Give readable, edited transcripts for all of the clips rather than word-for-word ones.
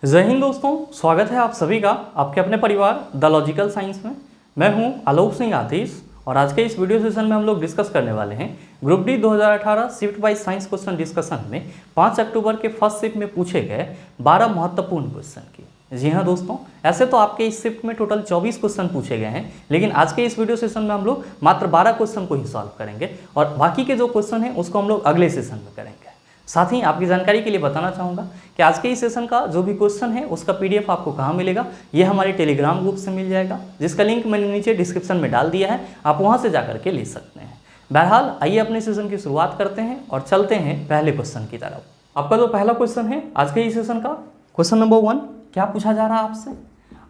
जय हिंद दोस्तों, स्वागत है आप सभी का आपके अपने परिवार द लॉजिकल साइंस में। मैं हूं आलोक सिंह आतिश और आज के इस वीडियो सेशन में हम लोग डिस्कस करने वाले हैं group D 2018 shift wise science question discussion में 5 अक्टूबर के फर्स्ट शिफ्ट में पूछे गए 12 महत्वपूर्ण क्वेश्चन की। जी हाँ दोस्तों, ऐसे तो आपके इस शिफ्ट में टोटल 24 क्वेश्चन पूछे गए हैं, लेकिन आज के इस वीडियो सेशन में हम लोग मात्र 12 क्वेश्चन को ही सॉल्व करेंगे और बाकी के जो क्वेश्चन हैं उसको हम लोग अगले सेशन में करेंगे। साथ ही आपकी जानकारी के लिए बताना चाहूँगा कि आज के इस सेशन का जो भी क्वेश्चन है उसका पीडीएफ आपको कहाँ मिलेगा, ये हमारे टेलीग्राम ग्रुप से मिल जाएगा, जिसका लिंक मैंने नीचे डिस्क्रिप्शन में डाल दिया है, आप वहाँ से जाकर के ले सकते हैं। बहरहाल आइए अपने सेशन की शुरुआत करते हैं और चलते हैं पहले क्वेश्चन की तरफ। आपका जो पहला क्वेश्चन है आज के इस सेशन का, क्वेश्चन नंबर 1, क्या पूछा जा रहा है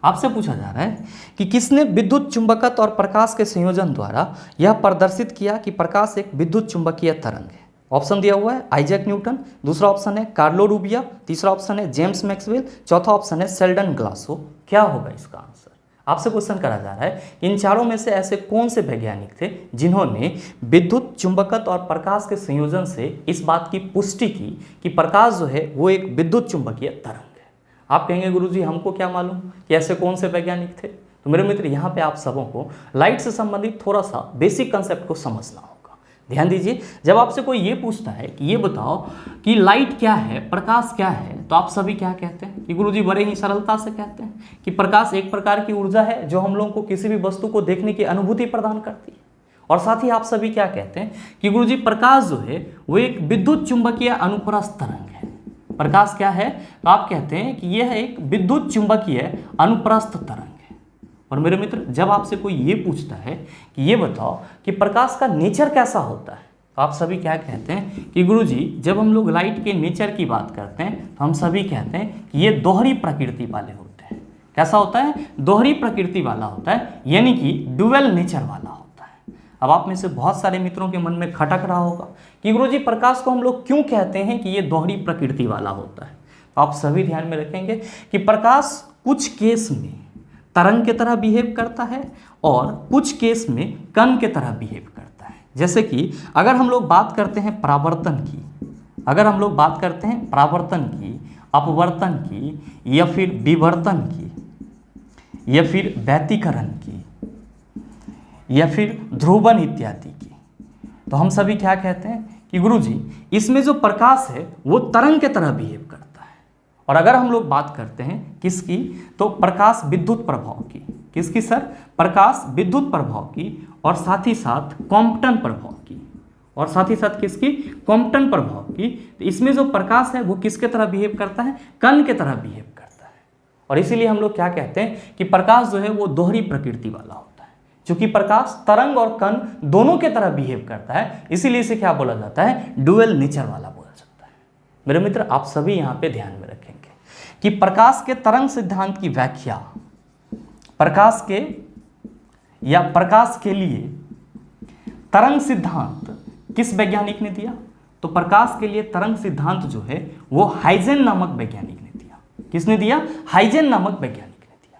आपसे पूछा जा रहा है कि किसने विद्युत चुंबकत्व और प्रकाश के संयोजन द्वारा यह प्रदर्शित किया कि प्रकाश एक विद्युत चुंबकीय तरंग है। ऑप्शन दिया हुआ है आइजैक न्यूटन, दूसरा ऑप्शन है कार्लो रूबिया, तीसरा ऑप्शन है जेम्स मैक्सवेल, चौथा ऑप्शन है शेल्डन ग्लासो। क्या होगा इसका आंसर? आपसे क्वेश्चन करा जा रहा है कि इन चारों में से ऐसे कौन से वैज्ञानिक थे जिन्होंने विद्युत चुंबकत्व और प्रकाश के संयोजन से इस बात की पुष्टि की कि प्रकाश जो है वो एक विद्युत चुंबकीय तरंग है। आप कहेंगे गुरुजी हमको क्या मालूम कि ऐसे कौन से वैज्ञानिक थे। तो मेरे मित्र, यहाँ पे आप सबों को लाइट से संबंधित थोड़ा सा बेसिक कंसेप्ट को समझना होगा। ध्यान दीजिए, जब आपसे कोई ये पूछता है कि ये बताओ कि लाइट क्या है, प्रकाश क्या है, तो आप सभी क्या कहते हैं कि गुरुजी बड़े ही सरलता से कहते हैं कि प्रकाश एक प्रकार की ऊर्जा है जो हम लोगों को किसी भी वस्तु को देखने की अनुभूति प्रदान करती है। और साथ ही आप सभी क्या कहते हैं कि गुरुजी प्रकाश जो है वो एक विद्युत चुंबकीय अनुप्रस्थ तरंग है। प्रकाश क्या है? तो आप कहते हैं कि यह एक विद्युत चुंबकीय अनुप्रस्थ तरंग है। और मेरे मित्र, जब आपसे कोई ये पूछता है कि ये बताओ कि प्रकाश का नेचर कैसा होता है, तो आप सभी क्या कहते हैं कि गुरुजी जब हम लोग लाइट के नेचर की बात करते हैं तो हम सभी कहते हैं कि ये दोहरी प्रकृति वाले होते हैं। कैसा होता है? दोहरी प्रकृति वाला होता है, यानी कि डुअल नेचर वाला होता है। अब आप में से बहुत सारे मित्रों के मन में खटक रहा होगा कि गुरुजी प्रकाश को हम लोग क्यों कहते हैं कि ये दोहरी प्रकृति वाला होता है। तो आप सभी ध्यान में रखेंगे कि प्रकाश कुछ केस में तरंग की तरह बिहेव करता है और कुछ केस में कण की तरह बिहेव करता है। जैसे कि अगर हम लोग बात करते हैं परावर्तन की, परावर्तन की, अपवर्तन की, या फिर विवर्तन की, या फिर व्यतिकरण की, या फिर ध्रुवन इत्यादि की, तो हम सभी क्या कहते हैं कि गुरुजी इसमें जो प्रकाश है वो तरंग की तरह बिहेव करता है। और अगर हम लोग बात करते हैं किसकी, तो प्रकाश विद्युत प्रभाव की। किसकी सर? प्रकाश विद्युत प्रभाव की और साथ ही साथ कॉम्पटन प्रभाव की। और साथ ही साथ किसकी? कॉम्पटन प्रभाव की। तो इसमें जो प्रकाश है वो किसके तरह बिहेव करता है? कण के तरह बिहेव करता है। और इसीलिए हम लोग क्या कहते हैं कि प्रकाश जो है वो दोहरी प्रकृति वाला होता है। चूंकि प्रकाश तरंग और कण दोनों के तरह बिहेव करता है, इसीलिए इसे क्या बोला जाता है? डुअल नेचर वाला बोला जाता है। मेरे मित्र, आप सभी यहाँ पे ध्यान में रखेंगे कि प्रकाश के तरंग सिद्धांत की व्याख्या प्रकाश के लिए तरंग सिद्धांत किस वैज्ञानिक ने दिया? तो प्रकाश के लिए तरंग सिद्धांत जो है वो हाइजेन नामक वैज्ञानिक ने दिया। किसने दिया? हाइजेन नामक वैज्ञानिक ने दिया।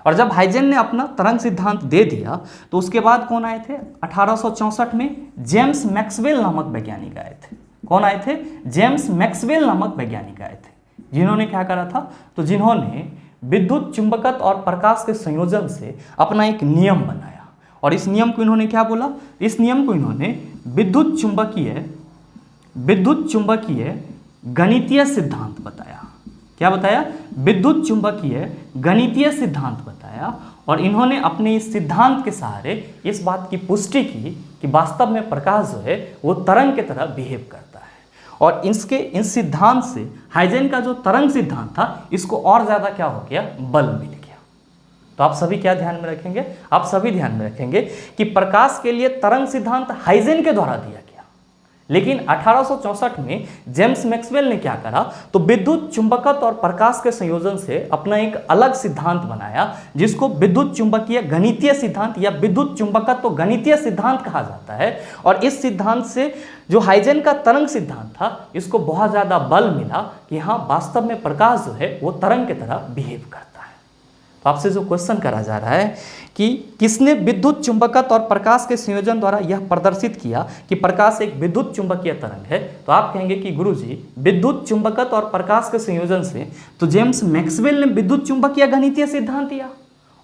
और जब हाइजेन ने अपना तरंग सिद्धांत दे दिया तो उसके बाद कौन आए थे? 1864 में जेम्स मैक्सवेल नामक वैज्ञानिक आए थे। कौन आए थे? जेम्स मैक्सवेल नामक वैज्ञानिक आए थे, जिन्होंने क्या करा था? तो जिन्होंने विद्युत चुंबकत्व और प्रकाश के संयोजन से अपना एक नियम बनाया। और इस नियम को इन्होंने क्या बोला? इस नियम को इन्होंने विद्युत चुंबकीय गणितीय सिद्धांत बताया। क्या बताया? विद्युत चुंबकीय गणितीय सिद्धांत बताया। और इन्होंने अपने इस सिद्धांत के सहारे इस बात की पुष्टि की कि वास्तव में प्रकाश जो है वो तरंग की तरह बिहेव करता है। और इन सिद्धांत से हाइजेन का जो तरंग सिद्धांत था इसको और ज़्यादा क्या हो गया? बल मिल गया। तो आप सभी क्या ध्यान में रखेंगे? आप सभी ध्यान में रखेंगे कि प्रकाश के लिए तरंग सिद्धांत हाइजेन के द्वारा दिया गया, लेकिन 1864 में जेम्स मैक्सवेल ने क्या करा? तो विद्युत चुंबकत्व और प्रकाश के संयोजन से अपना एक अलग सिद्धांत बनाया, जिसको विद्युत चुंबकीय गणितीय सिद्धांत या विद्युत चुंबकत्व गणितीय सिद्धांत कहा जाता है। और इस सिद्धांत से जो हाइजेन का तरंग सिद्धांत था इसको बहुत ज़्यादा बल मिला कि हाँ, वास्तव में प्रकाश जो है वो तरंग की तरह बिहेव करता है। तो आपसे जो क्वेश्चन करा जा रहा है कि किसने विद्युत चुंबकत्व और प्रकाश के संयोजन द्वारा यह प्रदर्शित किया कि प्रकाश एक विद्युत चुंबकीय तरंग है, तो आप कहेंगे कि गुरुजी विद्युत चुंबकत्व और प्रकाश के संयोजन से तो जेम्स मैक्सवेल ने विद्युत चुंबकीय गणितीय सिद्धांत दिया,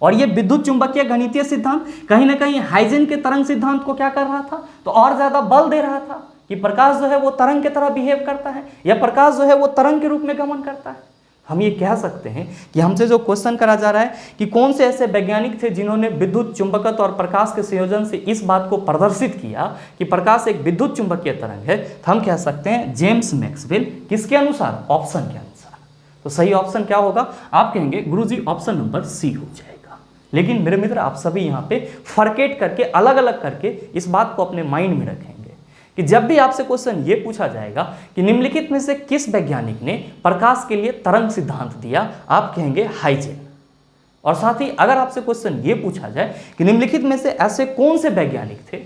और ये विद्युत चुंबकीय गणितीय सिद्धांत कहीं ना कहीं हाइजेन के तरंग सिद्धांत को क्या कर रहा था, तो और ज्यादा बल दे रहा था कि प्रकाश जो है वो तरंग की तरह बिहेव करता है, या प्रकाश जो है वो तरंग के रूप में गमन करता है। हम ये कह सकते हैं कि हमसे जो क्वेश्चन करा जा रहा है कि कौन से ऐसे वैज्ञानिक थे जिन्होंने विद्युत चुंबकत्व और प्रकाश के संयोजन से इस बात को प्रदर्शित किया कि प्रकाश एक विद्युत चुंबकीय तरंग है, तो हम कह सकते हैं जेम्स मैक्सवेल। किसके अनुसार? ऑप्शन के अनुसार। तो सही ऑप्शन क्या होगा? आप कहेंगे गुरुजी ऑप्शन नंबर सी हो जाएगा। लेकिन मेरे मित्र आप सभी यहाँ पे फरकेट करके अलग अलग करके इस बात को अपने माइंड में रखेंगे कि जब भी आपसे क्वेश्चन ये पूछा जाएगा कि निम्नलिखित में से किस वैज्ञानिक ने प्रकाश के लिए तरंग सिद्धांत दिया, आप कहेंगे हाइजेन। और साथ ही अगर आपसे क्वेश्चन ये पूछा जाए कि निम्नलिखित में से ऐसे कौन से वैज्ञानिक थे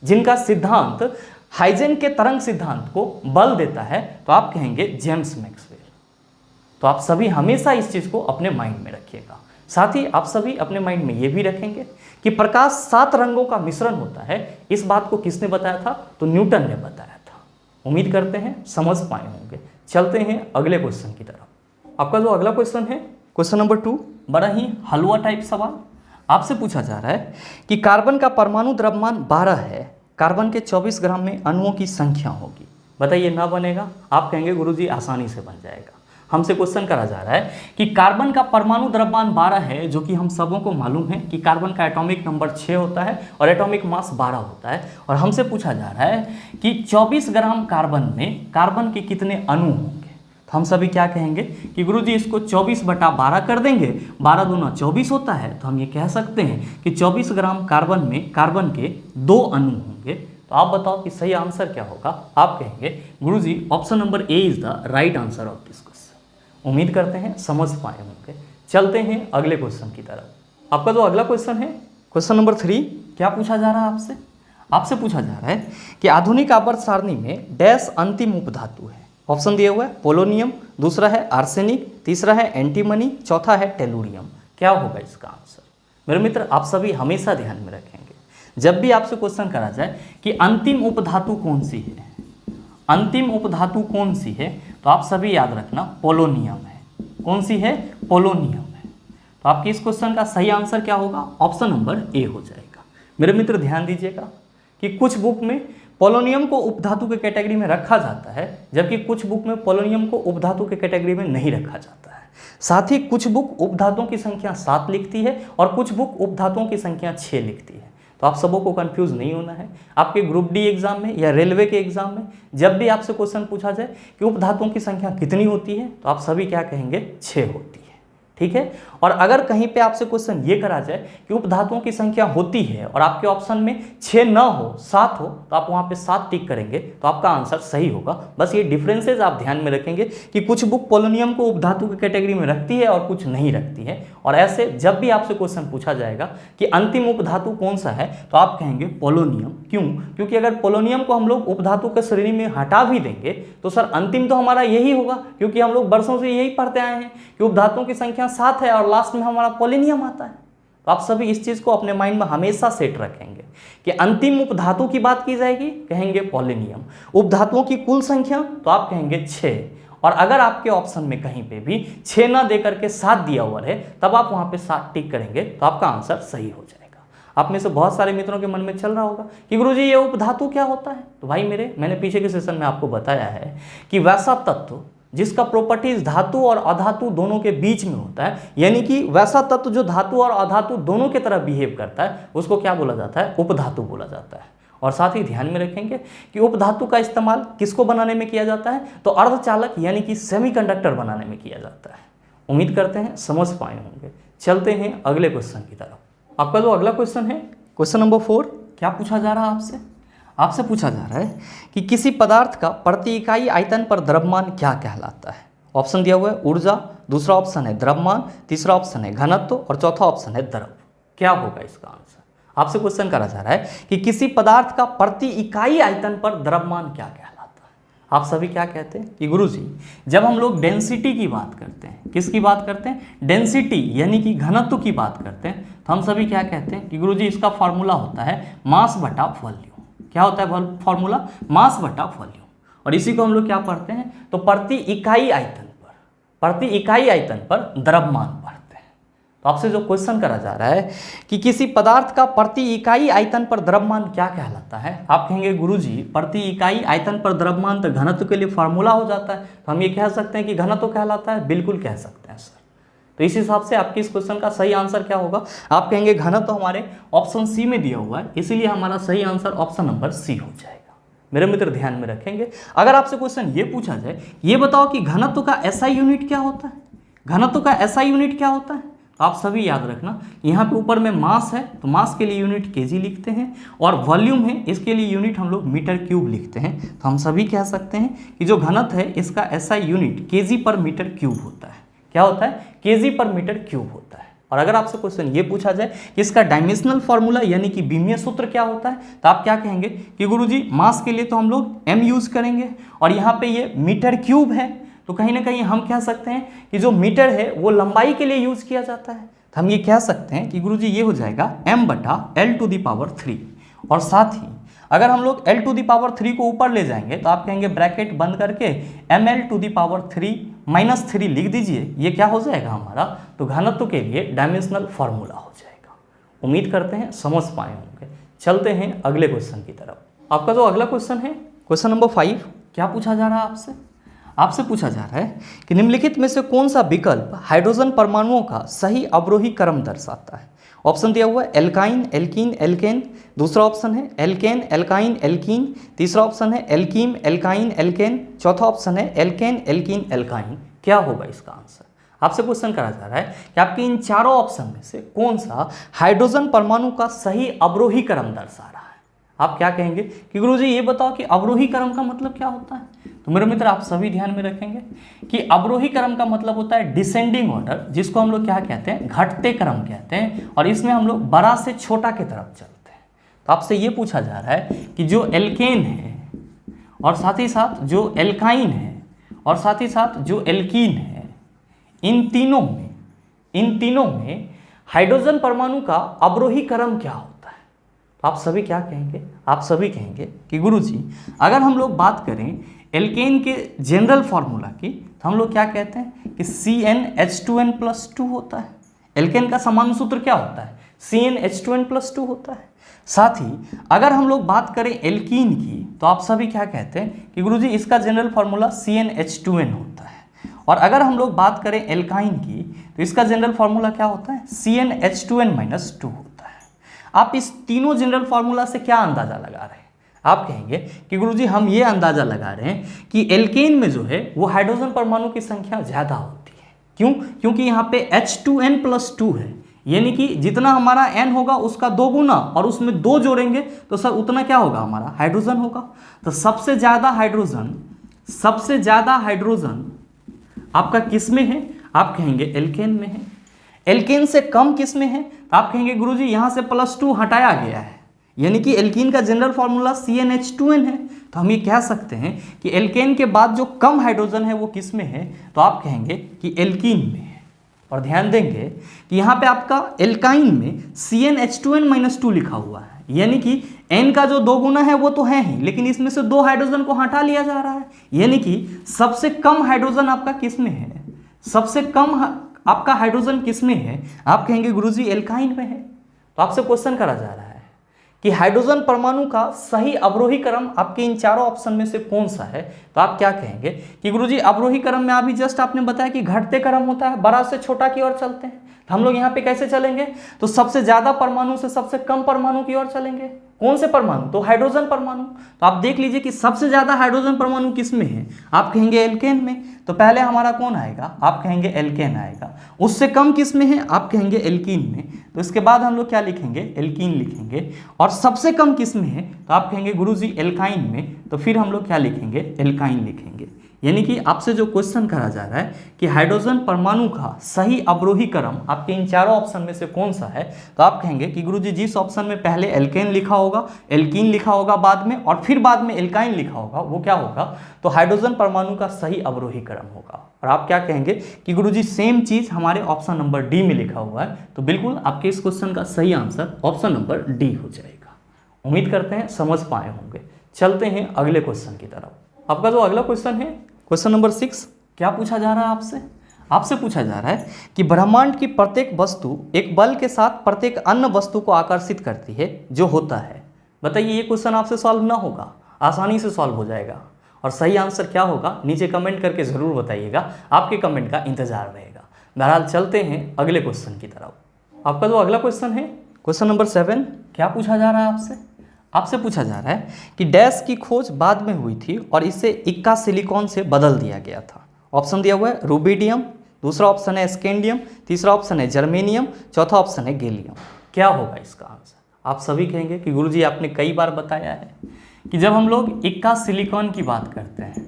जिनका सिद्धांत हाइजेन के तरंग सिद्धांत को बल देता है, तो आप कहेंगे जेम्स मैक्सवेल। तो आप सभी हमेशा इस चीज को अपने माइंड में रखिएगा। साथ ही आप सभी अपने माइंड में ये भी रखेंगे कि प्रकाश 7 रंगों का मिश्रण होता है। इस बात को किसने बताया था? तो न्यूटन ने बताया था। उम्मीद करते हैं समझ पाए होंगे। चलते हैं अगले क्वेश्चन की तरफ। आपका जो अगला क्वेश्चन है क्वेश्चन नंबर 2, बड़ा ही हलवा टाइप सवाल। आपसे पूछा जा रहा है कि कार्बन का परमाणु द्रव्यमान 12 है, कार्बन के 24 ग्राम में अणुओं की संख्या होगी, बताइए ना बनेगा? आप कहेंगे गुरुजी आसानी से बन जाएगा। हमसे क्वेश्चन करा जा रहा है कि कार्बन का परमाणु द्रव्यमान 12 है, जो कि हम सबों को मालूम है कि कार्बन का एटॉमिक नंबर 6 होता है और एटॉमिक मास 12 होता है। और हमसे पूछा जा रहा है कि 24 ग्राम कार्बन में कार्बन के कितने अणु होंगे। तो हम सभी क्या कहेंगे कि गुरुजी इसको 24/12 कर देंगे, 12 दूना 24 होता है। तो हम ये कह सकते हैं कि 24 ग्राम कार्बन में कार्बन के 2 अणु होंगे। तो आप बताओ कि सही आंसर क्या होगा? आप कहेंगे गुरुजी option number A is the right answer of this question. उम्मीद करते हैं समझ पाए होंगे। चलते हैं अगले क्वेश्चन की तरफ। आपका जो अगला क्वेश्चन है क्वेश्चन नंबर 3, क्या पूछा जा रहा है आपसे? आपसे पूछा जा रहा है कि आधुनिक आवर्त सारणी में डैश अंतिम उपधातु है। ऑप्शन दिए हुए है पोलोनियम, दूसरा है आर्सेनिक, तीसरा है एंटीमनी, चौथा है टेलुरियम। क्या होगा इसका आंसर? मेरे मित्र आप सभी हमेशा ध्यान में रखेंगे, जब भी आपसे क्वेश्चन करा जाए कि अंतिम उपधातु कौन सी है, अंतिम उपधातु कौन सी है, तो आप सभी याद रखना पोलोनियम है। कौन सी है? पोलोनियम है। तो आपके इस क्वेश्चन का सही आंसर क्या होगा? ऑप्शन नंबर ए हो जाएगा। मेरे मित्र ध्यान दीजिएगा कि कुछ बुक में पोलोनियम को उपधातु के कैटेगरी में रखा जाता है, जबकि कुछ बुक में पोलोनियम को उपधातु के कैटेगरी में नहीं रखा जाता है। साथ ही कुछ बुक उपधातुओं की संख्या 7 लिखती है और कुछ बुक उपधातुओं की संख्या 6 लिखती है। तो आप सबों को कंफ्यूज नहीं होना है। आपके ग्रुप डी एग्जाम में या रेलवे के एग्जाम में जब भी आपसे क्वेश्चन पूछा जाए कि उपधातुओं की संख्या कितनी होती है, तो आप सभी क्या कहेंगे? 6 होती है। ठीक है। और अगर कहीं पे आपसे क्वेश्चन ये करा जाए कि उपधातुओं की संख्या होती है और आपके ऑप्शन में 6 न हो 7 हो, तो आप वहाँ पे 7 टिक करेंगे, तो आपका आंसर सही होगा। बस ये डिफरेंसेस आप ध्यान में रखेंगे कि कुछ बुक पोलोनियम को उपधातु की कैटेगरी में रखती है और कुछ नहीं रखती है। और ऐसे जब भी आपसे क्वेश्चन पूछा जाएगा कि अंतिम उपधातु कौन सा है, तो आप कहेंगे पोलोनियम। क्यों? क्योंकि अगर पोलोनियम को हम लोग उपधातु के श्रेणी में हटा भी देंगे तो सर अंतिम तो हमारा यही होगा, क्योंकि हम लोग वर्षों से यही पढ़ते आए हैं कि उपधातुओं की संख्या 7 है और लास्ट में हमारा पोलोनियम आता है। तो आप सभी इस चीज को अपने माइंड में हमेशा सेट रखेंगे कि अंतिम उपधातु की बात की जाएगी, कहेंगे पोलोनियम। उपधातुओं की कुल संख्या, तो आप कहेंगे 6। और अगर आपके ऑप्शन में कहीं पे भी 6 ना दे करके 7 दिया हुआ है, तब आप वहां पे 7 टिक करेंगे, तो आपका आंसर सही हो जाएगा। आप में से बहुत सारे मित्रों के मन में चल रहा होगा कि गुरुजी ये उपधातु क्या होता है। तो भाई मेरे, मैंने पीछे के सेशन में आपको बताया है कि वैसा तत्व जिसका प्रॉपर्टीज धातु और अधातु दोनों के बीच में होता है, यानी कि वैसा तत्व जो धातु और अधातु दोनों की तरह बिहेव करता है, उसको क्या बोला जाता है? उपधातु बोला जाता है। और साथ ही ध्यान में रखेंगे कि उपधातु का इस्तेमाल किसको बनाने में किया जाता है? तो अर्धचालक यानी कि सेमीकंडक्टर बनाने में किया जाता है। उम्मीद करते हैं समझ पाए होंगे। चलते हैं अगले क्वेश्चन की तरफ। आपका जो अगला क्वेश्चन है क्वेश्चन नंबर 4, क्या पूछा जा रहा है आपसे? आपसे पूछा जा रहा है कि किसी पदार्थ का प्रति इकाई आयतन पर द्रव्यमान क्या कहलाता है। ऑप्शन दिया हुआ है ऊर्जा, दूसरा ऑप्शन है द्रव्यमान, तीसरा ऑप्शन है घनत्व और चौथा ऑप्शन है द्रव। क्या होगा इसका आंसर? आपसे क्वेश्चन करा जा रहा है कि किसी पदार्थ का प्रति इकाई आयतन पर द्रव्यमान क्या कहलाता है। आप सभी क्या कहते हैं कि गुरुजी जब हम लोग डेंसिटी की बात करते हैं, किसकी बात करते हैं, डेंसिटी यानी कि घनत्व की बात करते हैं, तो हम सभी क्या कहते हैं कि गुरुजी इसका फॉर्मूला होता है मास बटा वॉल्यूम। क्या होता है फॉर्मूला, मास बटा वॉल्यूम। और इसी को हम लोग क्या पढ़ते हैं, तो प्रति इकाई आयतन पर द्रव्यमान पढ़ते हैं। तो आपसे जो क्वेश्चन करा जा रहा है कि किसी पदार्थ का प्रति इकाई आयतन पर द्रव्यमान क्या कहलाता है, आप कहेंगे गुरुजी प्रति इकाई आयतन पर द्रव्यमान तो घनत्व के लिए फार्मूला हो जाता है, तो हम ये कह सकते हैं कि घनत्व कहलाता है, बिल्कुल कह सकते हैं सर। तो इस हिसाब से आपके इस क्वेश्चन का सही आंसर क्या होगा, आप कहेंगे घनत्व हमारे ऑप्शन सी में दिया हुआ है, इसीलिए हमारा सही आंसर ऑप्शन नंबर सी हो जाएगा। मेरे मित्र ध्यान में रखेंगे, अगर आपसे क्वेश्चन ये पूछा जाए, ये बताओ कि घनत्व का एसआई यूनिट क्या होता है, घनत्व का एसआई यूनिट क्या होता है, तो आप सभी याद रखना, यहाँ पे ऊपर में मास है तो मास के लिए यूनिट केजी लिखते हैं, और वॉल्यूम है इसके लिए यूनिट हम लोग मीटर क्यूब लिखते हैं। तो हम सभी कह सकते हैं कि जो घनत्व है इसका एसआई यूनिट केजी पर मीटर क्यूब होता है। क्या होता है, केजी पर मीटर क्यूब होता है। और अगर आपसे क्वेश्चन ये पूछा जाए कि इसका डायमेंशनल फार्मूला यानी कि बीमीय सूत्र क्या होता है, तो आप क्या कहेंगे कि गुरुजी मास के लिए तो हम लोग m यूज करेंगे, और यहाँ पे ये मीटर क्यूब है, तो कहीं ना कहीं हम कह सकते हैं कि जो मीटर है वो लंबाई के लिए यूज किया जाता है। तो हम ये कह सकते हैं कि गुरुजी ये हो जाएगा m बटा L⁻3। और साथ ही अगर हम लोग L⁻3 को ऊपर ले जाएंगे तो आप कहेंगे ब्रैकेट बंद करके mL⁻3 - 3 लिख दीजिए, ये क्या हो जाएगा हमारा, तो घनत्व के लिए डायमेंशनल फार्मूला हो जाएगा। उम्मीद करते हैं समझ पाए होंगे। चलते हैं अगले क्वेश्चन की तरफ। आपका जो अगला क्वेश्चन है, क्वेश्चन नंबर 5, क्या पूछा जा रहा है आपसे, आपसे पूछा जा रहा है कि निम्नलिखित में से कौन सा विकल्प हाइड्रोजन परमाणुओं का सही अवरोही क्रम दर्शाता है। ऑप्शन दिया हुआ है एल्काइन, एल्कीन, एल्केन, दूसरा ऑप्शन है एल्केन, एल्काइन, एल्कीन, तीसरा ऑप्शन है एल्कीम, एल्काइन, एल्केन, चौथा ऑप्शन है एल्केन, एल्कीन, एल्काइन। क्या होगा इसका आंसर, आपसे क्वेश्चन करा जा रहा है कि आपके इन चारों ऑप्शन में से कौन सा हाइड्रोजन परमाणु का सही अवरोही क्रम दर्शा रहा है। आप क्या कहेंगे कि गुरुजी ये बताओ कि अवरोही क्रम का मतलब क्या होता है। तो मेरे मित्र आप सभी ध्यान में रखेंगे कि अवरोही क्रम का मतलब होता है डिसेंडिंग ऑर्डर, जिसको हम लोग क्या कहते हैं, घटते क्रम कहते हैं, और इसमें हम लोग बड़ा से छोटा की तरफ चलते हैं। तो आपसे ये पूछा जा रहा है कि जो एल्केन है और साथ ही साथ जो एल्काइन है और साथ ही साथ जो एल्कीन है, इन तीनों में हाइड्रोजन परमाणु का अवरोही क्रम क्या होता है। तो आप सभी क्या कहेंगे, आप सभी कहेंगे कि गुरुजी अगर हम लोग बात करें एल्केन के जनरल फार्मूला की, तो हम लोग क्या कहते हैं कि CnH2n+2 होता है। एल्केन का सामान्य सूत्र क्या होता है, CnH2n+2 होता है। साथ ही अगर हम लोग बात करें एल्कीन की, तो आप सभी क्या कहते हैं कि गुरुजी इसका जनरल फार्मूला CnH2n होता है। और अगर हम लोग बात करें एल्काइन की, तो इसका जनरल फार्मूला क्या होता है, CnH2n-2 होता है। आप इस तीनों जनरल फार्मूला से क्या अंदाजा लगा रहे हैं, आप कहेंगे कि गुरुजी हम ये अंदाजा लगा रहे हैं कि एल्केन में जो है वो हाइड्रोजन परमाणु की संख्या ज़्यादा होती है। क्यों, क्योंकि यहाँ पे H2n+2 है, यानी कि जितना हमारा n होगा उसका 2 गुना, और उसमें 2 जोड़ेंगे तो सर उतना क्या होगा, हमारा हाइड्रोजन होगा। तो सबसे ज़्यादा हाइड्रोजन आपका किस में है, आप कहेंगे एल्केन में है। एल्केन से कम किस में है, तो आप कहेंगे गुरुजी यहाँ से +2 हटाया गया है, यानी कि एल्कीन का जनरल फार्मूला CnH2n है। तो हम ये कह सकते हैं कि एल्केन के बाद जो कम हाइड्रोजन है वो किस में है, तो आप कहेंगे कि एल्कीन में है। और ध्यान देंगे कि यहाँ पे आपका एल्काइन में CnH2n-2 लिखा हुआ है, यानी कि n का जो 2 गुना है वो तो है ही, लेकिन इसमें से 2 हाइड्रोजन को हटा लिया जा रहा है, यानी कि सबसे कम हाइड्रोजन आपका किस में है, सबसे कम आपका हाइड्रोजन किस में है, आप कहेंगे गुरुजी एल्काइन में है। तो आपसे क्वेश्चन करा जा रहा है कि हाइड्रोजन परमाणु का सही अवरोही क्रम आपके इन चारों ऑप्शन में से कौन सा है। तो आप क्या कहेंगे कि गुरुजी अवरोही क्रम में अभी जस्ट आपने बताया कि घटते क्रम होता है, बड़ा से छोटा की ओर चलते हैं। तो हम लोग यहाँ पे कैसे चलेंगे, तो सबसे ज्यादा परमाणु से सबसे कम परमाणु की ओर चलेंगे। कौन से परमाणु, तो हाइड्रोजन परमाणु। तो आप देख लीजिए कि सबसे ज्यादा हाइड्रोजन परमाणु किस में है, आप कहेंगे एल्केन में। तो पहले हमारा कौन आएगा, आप कहेंगे एल्केन आएगा। उससे कम किस में है, आप कहेंगे एल्कीन में। तो इसके बाद हम लोग क्या लिखेंगे, एल्कीन लिखेंगे। और सबसे कम किस में है, तो आप कहेंगे गुरुजी एल्काइन में। तो फिर हम लोग क्या लिखेंगे, एल्काइन लिखेंगे। यानी कि आपसे जो क्वेश्चन करा जा रहा है कि हाइड्रोजन परमाणु का सही अवरोही क्रम आपके इन चारों ऑप्शन में से कौन सा है, तो आप कहेंगे कि गुरुजी जिस ऑप्शन में पहले एल्केन लिखा होगा, एल्कीन लिखा होगा बाद में, और फिर बाद में एल्काइन लिखा होगा, वो क्या होगा, तो हाइड्रोजन परमाणु का सही अवरोही क्रम होगा। और आप क्या कहेंगे कि गुरुजी सेम चीज हमारे ऑप्शन नंबर डी में लिखा हुआ है, तो बिल्कुल आपके इस क्वेश्चन का सही आंसर ऑप्शन नंबर डी हो जाएगा। उम्मीद करते हैं समझ पाए होंगे। चलते हैं अगले क्वेश्चन की तरफ। आपका जो अगला क्वेश्चन है क्वेश्चन नंबर 6, क्या पूछा जा रहा है आपसे पूछा जा रहा है कि ब्रह्मांड की प्रत्येक वस्तु एक बल के साथ प्रत्येक अन्य वस्तु को आकर्षित करती है जो होता है। बताइए ये क्वेश्चन आपसे सॉल्व ना होगा, आसानी से सॉल्व हो जाएगा। और सही आंसर क्या होगा नीचे कमेंट करके ज़रूर बताइएगा, आपके कमेंट का इंतजार रहेगा। बहरहाल चलते हैं अगले क्वेश्चन की तरफ। आपका जो अगला क्वेश्चन है क्वेश्चन नंबर 7, क्या पूछा जा रहा है आपसे पूछा जा रहा है कि डैश की खोज बाद में हुई थी और इसे इक्का सिलिकॉन से बदल दिया गया था। ऑप्शन दिया हुआ है रूबिडियम, दूसरा ऑप्शन है स्कैंडियम, तीसरा ऑप्शन है जर्मेनियम, चौथा ऑप्शन है गैलियम। क्या होगा इसका आंसर? आप सभी कहेंगे कि गुरुजी आपने कई बार बताया है कि जब हम लोग इक्का सिलिकॉन की बात करते हैं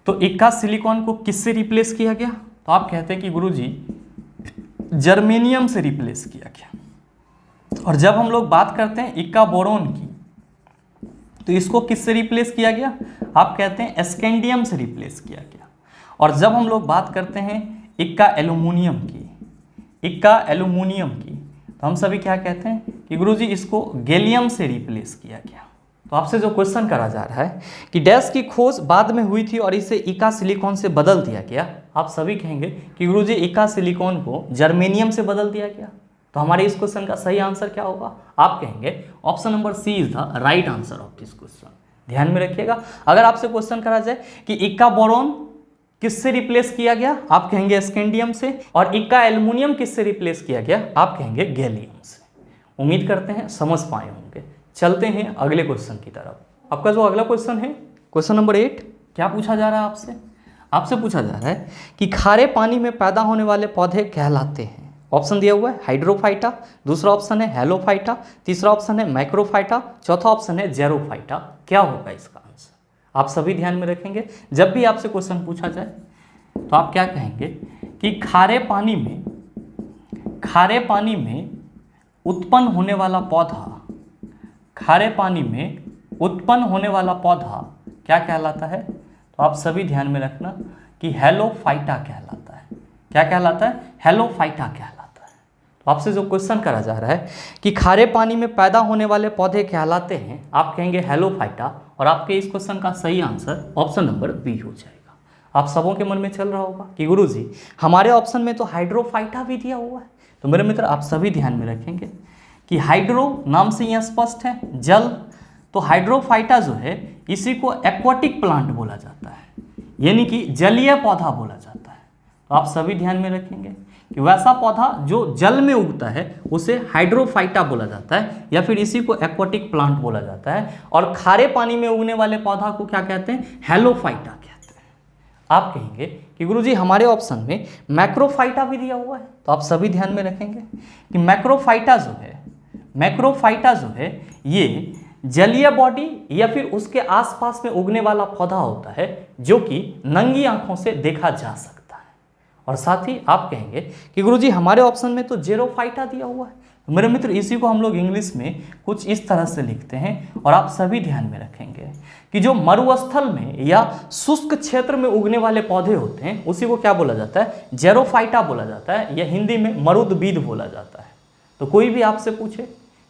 तो इक्का सिलिकॉन को किससे रिप्लेस किया गया, तो आप कहते हैं कि गुरुजी जर्मेनियम से रिप्लेस किया गया। और जब हम लोग बात करते हैं इक्का बोरोन की तो इसको किससे रिप्लेस किया गया, आप कहते हैं स्कैंडियम से रिप्लेस किया गया। और जब हम लोग बात करते हैं इक्का एल्यूमिनियम की तो हम सभी क्या कहते हैं कि गुरुजी इसको गैलियम से रिप्लेस किया गया। तो आपसे जो क्वेश्चन करा जा रहा है कि डैश की खोज बाद में हुई थी और इसे इक्का सिलिकॉन से बदल दिया गया, आप सभी कहेंगे कि गुरुजी इक्का सिलिकॉन को जर्मेनियम से बदल दिया गया। तो हमारे इस क्वेश्चन का सही आंसर क्या होगा, आप कहेंगे option number C is the right answer of this question. ध्यान में रखिएगा, अगर आपसे क्वेश्चन करा जाए कि इक्का बोरोन किससे रिप्लेस किया गया, आप कहेंगे स्कैंडियम से, और इक्का एल्युमिनियम किससे रिप्लेस किया गया, आप कहेंगे गैलियम से। उम्मीद करते हैं समझ पाए होंगे। चलते हैं अगले क्वेश्चन की तरफ। आपका जो अगला क्वेश्चन है क्वेश्चन नंबर 8, क्या पूछा जा रहा है आपसे पूछा जा रहा है कि खारे पानी में पैदा होने वाले पौधे कहलाते हैं। ऑप्शन दिया हुआ है हाइड्रोफाइटा, दूसरा ऑप्शन है हेलोफाइटा, तीसरा ऑप्शन है मैक्रोफाइटा, चौथा ऑप्शन है जेरोफाइटा। क्या होगा इसका आंसर? आप सभी ध्यान में रखेंगे, जब भी आपसे क्वेश्चन पूछा जाए तो आप क्या कहेंगे कि खारे पानी में उत्पन्न होने वाला पौधा क्या कहलाता है? तो आप सभी ध्यान में रखना कि हेलोफाइटा कहलाता है। क्या कहलाता है? हेलोफाइटा कहलाता है। तो आपसे जो क्वेश्चन करा जा रहा है कि खारे पानी में पैदा होने वाले पौधे कहलाते हैं, आप कहेंगे हेलोफाइटा, और आपके इस क्वेश्चन का सही आंसर ऑप्शन नंबर बी हो जाएगा। आप सबों के मन में चल रहा होगा कि गुरुजी हमारे ऑप्शन में तो हाइड्रोफाइटा भी दिया हुआ है। तो मेरे मित्र आप सभी ध्यान में रखेंगे कि हाइड्रो नाम से यह स्पष्ट है, जल, तो हाइड्रोफाइटा जो है इसी को एक्वाटिक प्लांट बोला जाता है, यानी कि जलीय पौधा बोला जाता है। तो आप सभी ध्यान में रखेंगे कि वैसा पौधा जो जल में उगता है उसे हाइड्रोफाइटा बोला जाता है, या फिर इसी को एक्वाटिक प्लांट बोला जाता है। और खारे पानी में उगने वाले पौधा को क्या कहते हैं? हेलोफाइटा कहते हैं। आप कहेंगे कि गुरुजी हमारे ऑप्शन में मैक्रोफाइटा भी दिया हुआ है। तो आप सभी ध्यान में रखेंगे कि मैक्रोफाइटा जो है ये जलीय बॉडी या फिर उसके आसपास में उगने वाला पौधा होता है जो कि नंगी आंखों से देखा जा सकता है। और साथ ही आप कहेंगे कि गुरुजी हमारे ऑप्शन में तो जेरोफाइटा दिया हुआ है। तो मेरे मित्र इसी को हम लोग इंग्लिश में कुछ इस तरह से लिखते हैं, और आप सभी ध्यान में रखेंगे कि जो मरुस्थल में या शुष्क क्षेत्र में उगने वाले पौधे होते हैं उसी को क्या बोला जाता है? जेरोफाइटा बोला जाता है, या हिंदी में मरुद्भिद बोला जाता है। तो कोई भी आपसे पूछे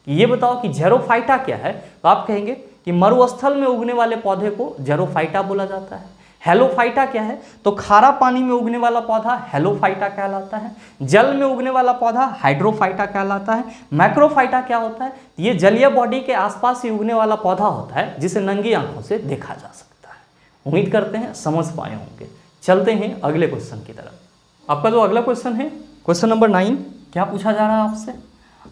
कि ये बताओ कि जेरोफाइटा क्या है, तो आप कहेंगे कि मरुस्थल में उगने वाले पौधे को जेरोफाइटा बोला जाता है। हेलोफाइटा क्या है? तो खारा पानी में उगने वाला पौधा हेलोफाइटा कहलाता है। जल में उगने वाला पौधा हाइड्रोफाइटा कहलाता है। मैक्रोफाइटा क्या होता है? ये जलीय बॉडी के आसपास ही उगने वाला पौधा होता है जिसे नंगी आंखों से देखा जा सकता है। उम्मीद करते हैं समझ पाए होंगे। चलते हैं अगले क्वेश्चन की तरफ। आपका जो अगला क्वेश्चन है क्वेश्चन नंबर 9, क्या पूछा जा रहा है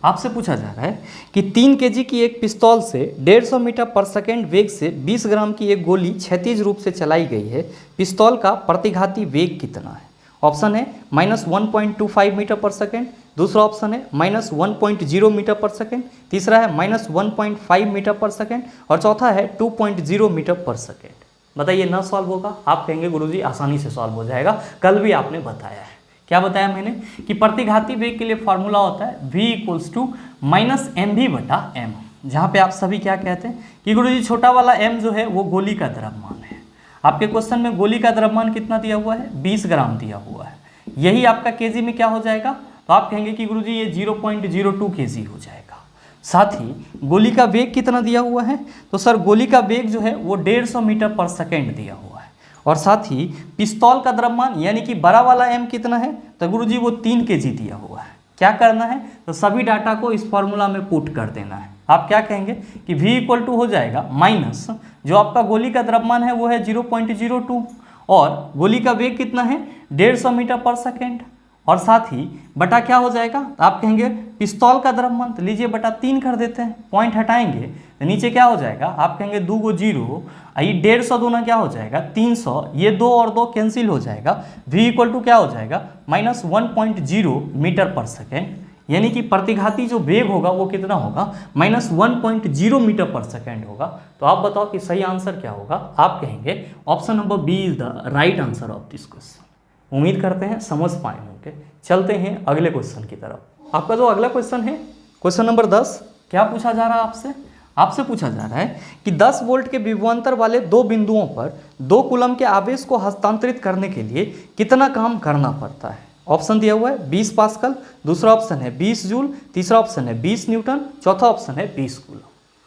आपसे पूछा जा रहा है कि 3 kg की एक पिस्तौल से 150 मीटर पर सेकेंड वेग से 20 ग्राम की एक गोली क्षैतिज रूप से चलाई गई है। पिस्तौल का प्रतिघाती वेग कितना है? ऑप्शन है -1.25 मीटर पर सेकेंड, दूसरा ऑप्शन है -1.0 मीटर पर सेकेंड, तीसरा है -1.5 मीटर पर सेकेंड, और चौथा है 2.0 मीटर पर सेकेंड। बताइए ना सॉल्व होगा? आप कहेंगे गुरुजी आसानी से सॉल्व हो जाएगा, कल भी आपने बताया है। क्या बताया मैंने कि प्रतिघाती वेग के लिए फॉर्मूला होता है v equals to minus M V बटा एम, जहाँ पे आप सभी क्या कहते हैं कि गुरुजी छोटा वाला m जो है वो गोली का द्रव्यमान है। आपके क्वेश्चन में गोली का द्रव्यमान कितना दिया हुआ है? 20 ग्राम दिया हुआ है। यही आपका केजी में क्या हो जाएगा? तो आप कहेंगे कि गुरुजी ये 0.02 केजी हो जाएगा। साथ ही गोली का वेग कितना दिया हुआ है? तो सर गोली का वेग जो है वो 150 मीटर पर सेकेंड दिया हुआ है। और साथ ही पिस्तौल का द्रव्यमान यानी कि बड़ा वाला m कितना है? तो गुरुजी वो 3 केजी दिया हुआ है। क्या करना है? तो सभी डाटा को इस फॉर्मूला में पुट कर देना है। आप क्या कहेंगे कि v इक्वल टू हो जाएगा माइनस जो आपका गोली का द्रव्यमान है वो है 0.02 और गोली का वेग कितना है? 150 मीटर पर सेकेंड, और साथ ही बटा क्या हो जाएगा? तो आप कहेंगे पिस्तौल का द्रव्यमान, तो लीजिए बटा 3 कर देते हैं, पॉइंट हटाएंगे तो नीचे क्या हो जाएगा? आप कहेंगे 2 को 0, ये 150 दूना क्या हो जाएगा? 300, ये 2 और 2 कैंसिल हो जाएगा। v इक्वल टू क्या हो जाएगा? माइनस 1.0 मीटर पर सेकेंड, यानी कि प्रतिघाती जो वेग होगा वो कितना होगा? माइनस 1.0 मीटर पर सेकेंड होगा। तो आप बताओ कि सही आंसर क्या होगा? आप कहेंगे option number B is the right answer of this question. उम्मीद करते हैं समझ पाए होंगे। चलते हैं अगले क्वेश्चन की तरफ। आपका जो अगला क्वेश्चन है क्वेश्चन नंबर 10, क्या पूछा जा रहा है आपसे? आपसे पूछा जा रहा है कि 10 वोल्ट के विभवांतर वाले 2 बिंदुओं पर 2 कूलम के आवेश को हस्तांतरित करने के लिए कितना काम करना पड़ता है? ऑप्शन दिया हुआ है 20 पास्कल, दूसरा ऑप्शन है 20 जूल, तीसरा ऑप्शन है 20 न्यूटन, चौथा ऑप्शन है 20 कूलम।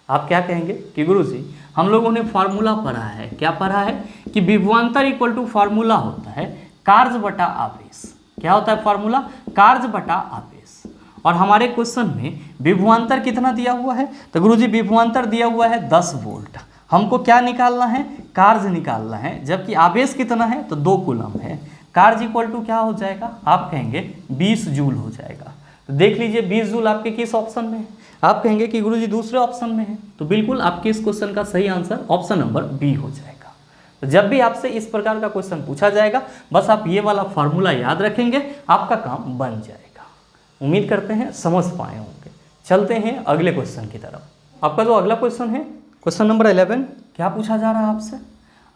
आप क्या कहेंगे कि गुरुजी हम लोगों ने फार्मूला पढ़ा है। क्या पढ़ा है? कि विभवांतर इक्वल टू फार्मूला होता है कार्य बटा आवेश। क्या होता है फार्मूला? कार्य बटा आवेश। और हमारे क्वेश्चन में विभवांतर कितना दिया हुआ है? तो गुरुजी विभवांतर दिया हुआ है 10 वोल्ट। हमको क्या निकालना है? कार्य निकालना है। जबकि आवेश कितना है? तो 2 कूलम है। कार्य इक्वल टू क्या हो जाएगा? आप कहेंगे 20 जूल हो जाएगा। तो देख लीजिए 20 जूल आपके किस ऑप्शन में है? आप कहेंगे कि गुरुजी दूसरे ऑप्शन में है। तो बिल्कुल आपके इस क्वेश्चन का सही आंसर ऑप्शन नंबर बी हो जाएगा। तो जब भी आपसे इस प्रकार का क्वेश्चन पूछा जाएगा बस आप ये वाला फार्मूला याद रखेंगे, आपका काम बन जाएगा। उम्मीद करते हैं समझ पाए होंगे। चलते हैं अगले क्वेश्चन की तरफ। आपका जो अगला क्वेश्चन है क्वेश्चन नंबर 11, क्या पूछा जा रहा है आपसे?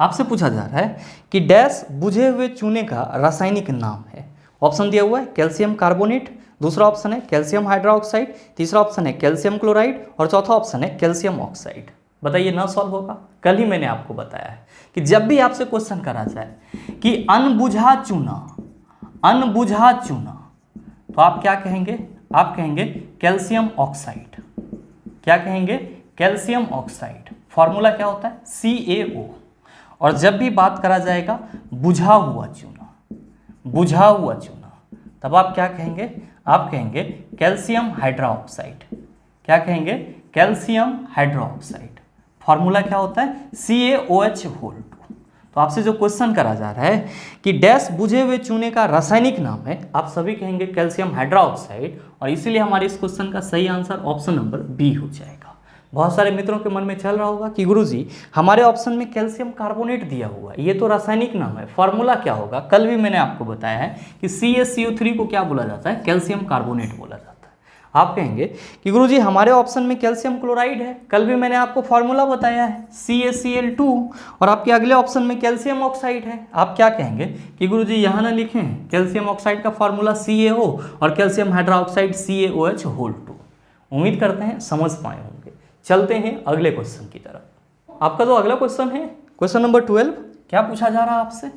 आपसे पूछा जा रहा है कि डैश बुझे हुए चूने का रासायनिक नाम है। ऑप्शन दिया हुआ है कैल्शियम कार्बोनेट, दूसरा ऑप्शन है कैल्शियम हाइड्रोक्साइड, तीसरा ऑप्शन है कैल्शियम क्लोराइड और चौथा ऑप्शन है कैल्शियम ऑक्साइड। बताइए ना सॉल्व होगा? कल ही मैंने आपको बताया है कि जब भी आपसे क्वेश्चन करा जाए कि अनबुझा चूना, अनबुझा चूना, तो आप क्या कहेंगे? आप कहेंगे कैल्शियम ऑक्साइड। क्या कहेंगे? Calcium oxide. फॉर्मूला क्या होता है? CaO। और जब भी बात करा जाएगा बुझा हुआ चूना, बुझा हुआ चूना, तब आप क्या कहेंगे? आप कहेंगे कैल्शियम हाइड्रोक्साइड। क्या कहेंगे? Calcium hydroxide. फॉर्मूला क्या होता है? CaOH2। तो आपसे जो क्वेश्चन करा जा रहा है कि डैश बुझे हुए चूने का रासायनिक नाम है, आप सभी कहेंगे कैल्शियम हाइड्रोक्साइड, और इसीलिए हमारे इस क्वेश्चन का सही आंसर ऑप्शन नंबर बी हो जाएगा। बहुत सारे मित्रों के मन में चल रहा होगा कि गुरुजी हमारे ऑप्शन में कैल्शियम कार्बोनेट दिया हुआ है, ये तो रासायनिक नाम है, फॉर्मूला क्या होगा? कल भी मैंने आपको बताया है कि CaCO3 को क्या बोला जाता है? कैल्शियम कार्बोनेट बोला जाता है। आप कहेंगे कि गुरुजी हमारे ऑप्शन में कैल्शियम क्लोराइड है, कल भी मैंने आपको फॉर्मूला बताया है CaCl2, और आपके अगले ऑप्शन में कैल्शियम ऑक्साइड है। आप क्या कहेंगे कि गुरुजी यहाँ ना लिखें कैल्शियम ऑक्साइड का फॉर्मूला CaO और कैल्शियम हाइड्रोक्साइड CaOH2। उम्मीद करते हैं समझ पाए होंगे। चलते हैं अगले क्वेश्चन की तरफ। आपका जो अगला क्वेश्चन है क्वेश्चन नंबर 12, क्या पूछा जा रहा है आपसे?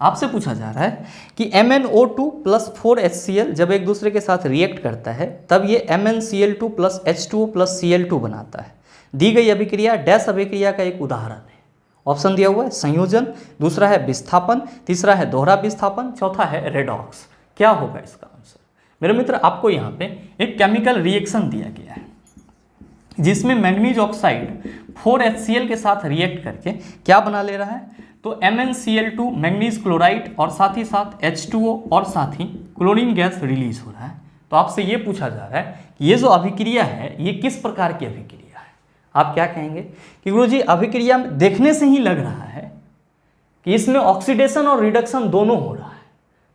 आपसे पूछा जा रहा है कि MnO2 प्लस 4HCl जब एक दूसरे के साथ रिएक्ट करता है तब ये MnCl2 plus H2O plus Cl2 बनाता है। दी गई अभिक्रिया डैश अभिक्रिया का एक उदाहरण है। ऑप्शन दिया हुआ है संयोजन, दूसरा है विस्थापन, तीसरा है दोहरा विस्थापन, चौथा है रेडॉक्स। क्या होगा इसका आंसर? मेरे मित्र आपको यहाँ पे एक केमिकल रिएक्शन दिया गया है जिसमें मैंगनीज ऑक्साइड 4HCl के साथ रिएक्ट करके क्या बना ले रहा है? तो MnCl2 मैंगनीज क्लोराइड और साथ ही साथ H2O और साथ ही क्लोरीन गैस रिलीज हो रहा है। तो आपसे ये पूछा जा रहा है कि ये जो अभिक्रिया है ये किस प्रकार की अभिक्रिया है? आप क्या कहेंगे कि गुरुजी अभिक्रिया देखने से ही लग रहा है कि इसमें ऑक्सीडेशन और रिडक्शन दोनों हो रहा है।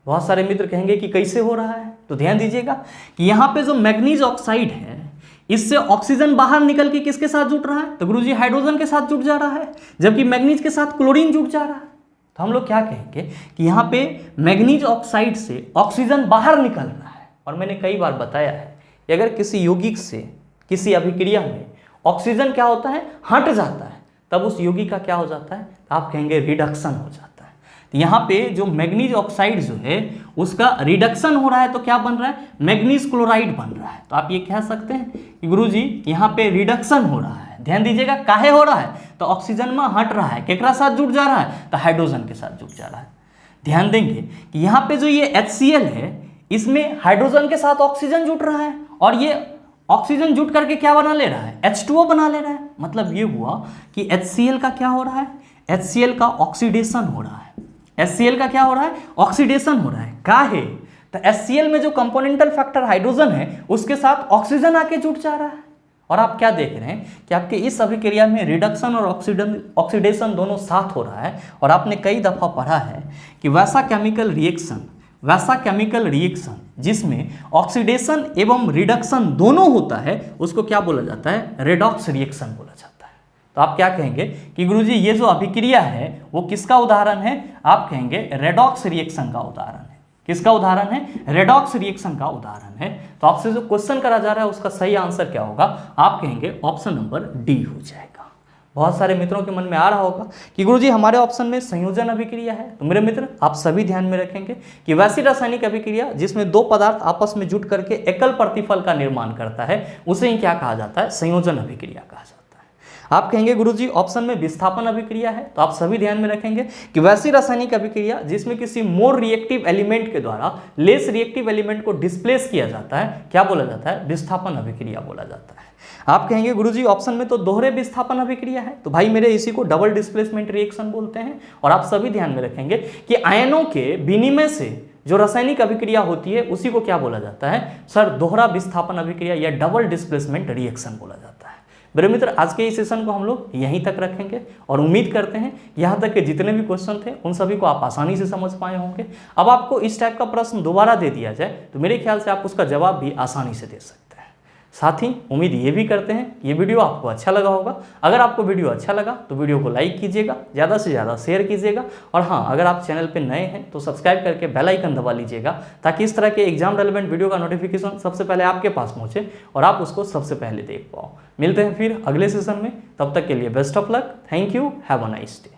बहुत सारे मित्र कहेंगे कि कैसे हो रहा है? तो ध्यान दीजिएगा कि यहाँ पे जो मैंगनीज ऑक्साइड है इससे ऑक्सीजन बाहर निकल के किसके साथ जुड़ रहा है? तो गुरुजी हाइड्रोजन के साथ जुड़ जा रहा है, जबकि मैग्नीज के साथ क्लोरीन जुड़ जा रहा है। तो हम लोग क्या कहेंगे कि यहाँ पे मैग्नीज ऑक्साइड से ऑक्सीजन बाहर निकल रहा है। और मैंने कई बार बताया है कि अगर किसी यौगिक से किसी अभिक्रिया में ऑक्सीजन क्या होता है, हट जाता है, तब उस यौगिक का क्या हो जाता है? तो आप कहेंगे रिडक्शन हो जाता है। तो यहाँ पे जो मैग्नीज ऑक्साइड जो है उसका रिडक्शन हो रहा है, तो क्या बन रहा है? मैग्नीज क्लोराइड बन रहा है। तो आप ये कह सकते हैं कि गुरुजी यहाँ पे रिडक्शन हो रहा है। ध्यान दीजिएगा, काहे हो रहा है? तो ऑक्सीजन में हट रहा है, केकरा साथ जुड़ जा रहा है? तो हाइड्रोजन के साथ जुड़ जा रहा है। ध्यान देंगे कि यहाँ पे जो ये HCl है, इसमें हाइड्रोजन के साथ ऑक्सीजन जुड़ रहा है, और ये ऑक्सीजन जुट करके क्या बना ले रहा है? H2O बना ले रहा है। मतलब ये हुआ कि HCl का क्या हो रहा है? HCl का ऑक्सीडेशन हो रहा है। HCl का क्या हो रहा है? ऑक्सीडेशन हो रहा है। काहे? तो HCl में जो कंपोनेंटल फैक्टर हाइड्रोजन है उसके साथ ऑक्सीजन आके जुट जा रहा है। और आप क्या देख रहे हैं कि आपके इस अभिक्रिया में रिडक्शन और ऑक्सीडेशन दोनों साथ हो रहा है। और आपने कई दफा पढ़ा है कि वैसा केमिकल रिएक्शन जिसमें ऑक्सीडेशन एवं रिडक्शन दोनों होता है उसको क्या बोला जाता है? रेडॉक्स रिएक्शन बोला जाता है। तो आप क्या कहेंगे कि गुरुजी ये जो अभिक्रिया है वो किसका उदाहरण है? आप कहेंगे रेडॉक्स रिएक्शन का उदाहरण है। किसका उदाहरण है? रेडॉक्स रिएक्शन का उदाहरण है। तो आपसे जो क्वेश्चन करा जा रहा है उसका सही आंसर क्या होगा? आप कहेंगे ऑप्शन नंबर डी हो जाएगा। बहुत सारे मित्रों के मन में आ रहा होगा कि गुरुजी हमारे ऑप्शन में संयोजन अभिक्रिया है। तो मेरे मित्र आप सभी ध्यान में रखेंगे कि वैसी रासायनिक अभिक्रिया जिसमें दो पदार्थ आपस में जुट करके एकल प्रतिफल का निर्माण करता है उसे ही क्या कहा जाता है? संयोजन अभिक्रिया कहा जाता है। आप कहेंगे गुरुजी ऑप्शन में विस्थापन अभिक्रिया है। तो आप सभी ध्यान में रखेंगे कि वैसी रासायनिक अभिक्रिया जिसमें किसी मोर रिएक्टिव एलिमेंट के द्वारा लेस रिएक्टिव एलिमेंट को डिस्प्लेस किया जाता है, क्या बोला जाता है? विस्थापन अभिक्रिया बोला जाता है। आप कहेंगे गुरुजी ऑप्शन में तो दोहरे विस्थापन अभिक्रिया है। तो भाई मेरे इसी को डबल डिस्प्लेसमेंट रिएक्शन बोलते हैं। और आप सभी ध्यान में रखेंगे कि आयनों के विनिमय से जो रासायनिक अभिक्रिया होती है उसी को क्या बोला जाता है? सर दोहरा विस्थापन अभिक्रिया या डबल डिस्प्लेसमेंट रिएक्शन बोला जाता है। मेरे मित्र आज के इस सेशन को हम लोग यहीं तक रखेंगे और उम्मीद करते हैं यहाँ तक के जितने भी क्वेश्चन थे उन सभी को आप आसानी से समझ पाए होंगे। अब आपको इस टाइप का प्रश्न दोबारा दे दिया जाए तो मेरे ख्याल से आप उसका जवाब भी आसानी से दे सकते हैं। साथ ही उम्मीद ये भी करते हैं कि ये वीडियो आपको अच्छा लगा होगा। अगर आपको वीडियो अच्छा लगा तो वीडियो को लाइक कीजिएगा, ज़्यादा से ज़्यादा शेयर कीजिएगा। और हाँ, अगर आप चैनल पे नए हैं तो सब्सक्राइब करके बेल आइकन दबा लीजिएगा ताकि इस तरह के एग्जाम रेलेवेंट वीडियो का नोटिफिकेशन सबसे पहले आपके पास पहुँचे और आप उसको सबसे पहले देख पाओ। मिलते हैं फिर अगले सेशन में, तब तक के लिए best of luck. Thank you, have a nice day.